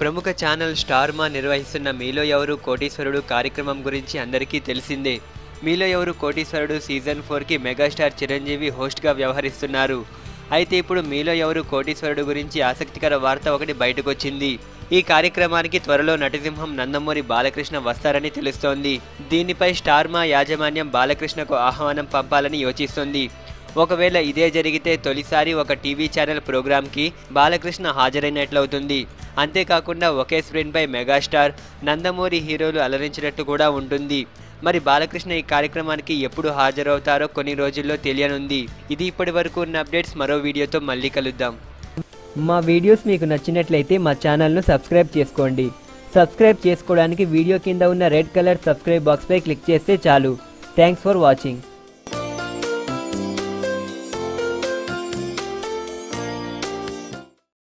ప్రముఖ channel star మా నిర్వహిస్తున్న మీలో ఎవరు కోటీశ్వరుడు కార్యక్రమం గురించి అందరికీ తెలిసిందే. మీలో ఎవరు కోటీశ్వరుడు సీజన్ 4కి మెగాస్టార్ చిరంజీవి హోస్ట్గా వ్యవహరిస్తున్నారు. అయితే ఇప్పుడు మీలో ఎవరు కోటీశ్వరుడు గురించి ఆసక్తికర వార్త ఒకటి బయటకొచ్చింది. ఈ కార్యక్రమానికి త్వరలో నటసింహం నందమూరి బాలకృష్ణ వస్తారని తెలుస్తోంది. దీనిపై స్టార్ మా యాజమాన్యం బాలకృష్ణకు ఆహ్వానం పంపాలని యోచిస్తోంది. ఒకవేళ ఇదే జరిగితే తొలిసారి ఒక టీవీ ఛానల్ ప్రోగ్రాంకి బాలకృష్ణ హాజరైనట్లవుతుంది. అంతేకాకుండా ఒకే స్క్రీన్పై మెగాస్టార్, నందమూరి హీరోలు అలరించినట్టు కూడా ఉంటుంది. మరి బాలకృష్ణ ఈ కార్యక్రమానికి ఎప్పుడు హాజరవుతారో కొన్ని రోజుల్లో తెలియనుంది. ఇది ఇప్పటి వరకు ఉన్న అప్డేట్స్. మరో వీడియోతో మళ్ళీ కలుద్దాం. మా వీడియోస్ మీకు నచ్చినట్లయితే మా ఛానల్ను సబ్స్క్రైబ్ చేసుకోండి. సబ్స్క్రైబ్ చేసుకోవడానికి వీడియో కింద ఉన్న రెడ్ కలర్ సబ్స్క్రైబ్ బాక్స్పై క్లిక్ చేస్తే చాలు. Thanks for watching.